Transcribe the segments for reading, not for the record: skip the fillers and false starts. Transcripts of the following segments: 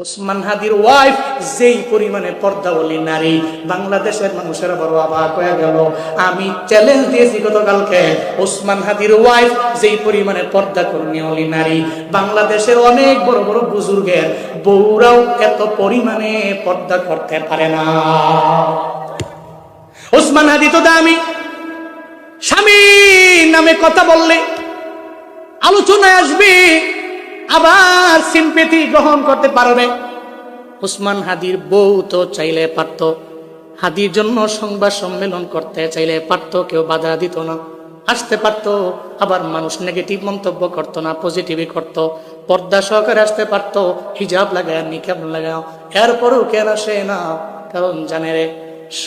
ওসমান হাদির ওয়াইফ যেই পরিমাণে পর্দাওয়ালী নারী, বাংলাদেশের মানুষেরা বড় অবাক হয়ে গেল। আমি চ্যালেঞ্জ দিয়েছি গতকালকে, ওসমান হাদির ওয়াইফ যেই পরিমাণে পর্দা কর্মী নারী, বাংলাদেশের অনেক বড় বড় বুজুর্গের বউরাও এত পরিমাণে পর্দা করতে পারে না। ওসমান হাদি তো দামি, স্বামীর নামে কথা বললে আলোচনায় আসবে, আবার সিম্পেথি গ্রহণ করতে পারবে। ওসমান হাদির বউ তো চাইলে পারত, হাদির জন্য সংবাদ সম্মেলন করতে চাইলে পারত, কেউ বাধা দিত না, আসতে পারত। আবার মানুষ নেগেটিভ মন্তব্য করতো না, পজিটিভই করত। পর্দা সহকারে আসতে পারত, হিজাব লাগায়, নিকাব লাগাও। এরপরও কেন আসে না? কারণ জানে রে,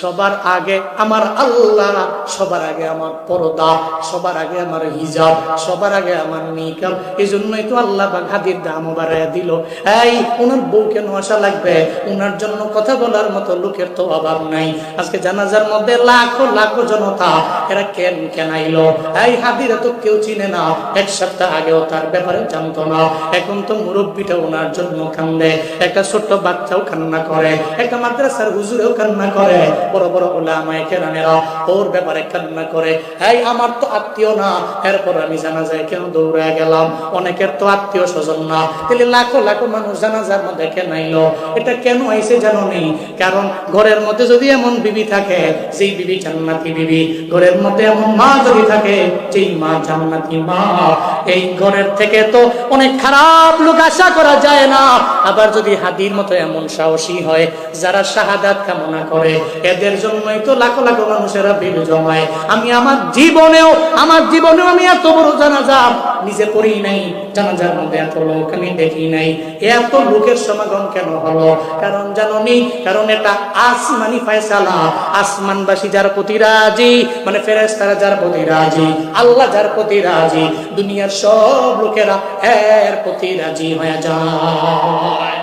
সবার আগে আমার আল্লাহ, সবার আগে আমার পর্দা, সবার আগে আমার হিজাব, সবার আগে আমার নিকাব। এই জন্যই তো আল্লাহ হাদির দামও বাড়াইয়া দিল। এই ওনার বউ কেন আসা লাগবে? ওনার জন্য কথা বলার মতো লোকের তো অভাব নাই। আজকে জানাজার মধ্যে লাখো লাখো জনতা, এরা কেন আইলো? এই হাদিরা তো কেউ চিনে না, এক সপ্তাহ আগেও তার ব্যাপারে জানতো না। এখন তো মুরব্বীটা ওনার জন্য কান্দে, একটা ছোট্ট বাচ্চাও কান্না করে, একটা মাদ্রাসার হুজুরেও কান্না করে, বড় বড় ওলামায়ে কেরামেরা ওর ব্যাপারে কান্না করে। এই আমার তো আত্মীয় না, এরপর আমি জানাজায় কেন দৌড়ে গেলাম? অনেকের তো আত্মীয় স্বজন না, তাহলে লাখো লাখো মানুষ জানাজার মধ্যে কেন আইলো? এটা কেন আইছে জানো নেই? কারণ ঘরের মধ্যে যদি এমন বিবি থাকে যেই বিবি জান্নাতি বিবি, ঘরের মধ্যে এমন মা যদি থাকে যেই মা জান্নাতি মা, এই ঘরের থেকে তো অনেক খারাপ লোক আশা করা যায় না। আবার যদি হাদির মতো এমন সাহসী হয় যারা শাহাদাত কামনা করে, এদের জন্যই তো লাখো লাখো মানুষেরা ভিড় জমায়। আমি আমার জীবনেও আমি এত বড় জানাজা নিজে পড়ি নাই, জানাজার মধ্যে এত লোক আমি দেখি নাই। এত লোকের সমাগম কেন হলো? কারণ জানো নি? কারণ এটা আসমানি ফয়সালা। আসমানবাসী যার প্রতি রাজি, মানে ফেরেশতারা যার প্রতি রাজি, আল্লাহ যার প্রতি রাজি, দুনিয়ার সব লোকেরা এর প্রতি রাজি হয়ে যায়।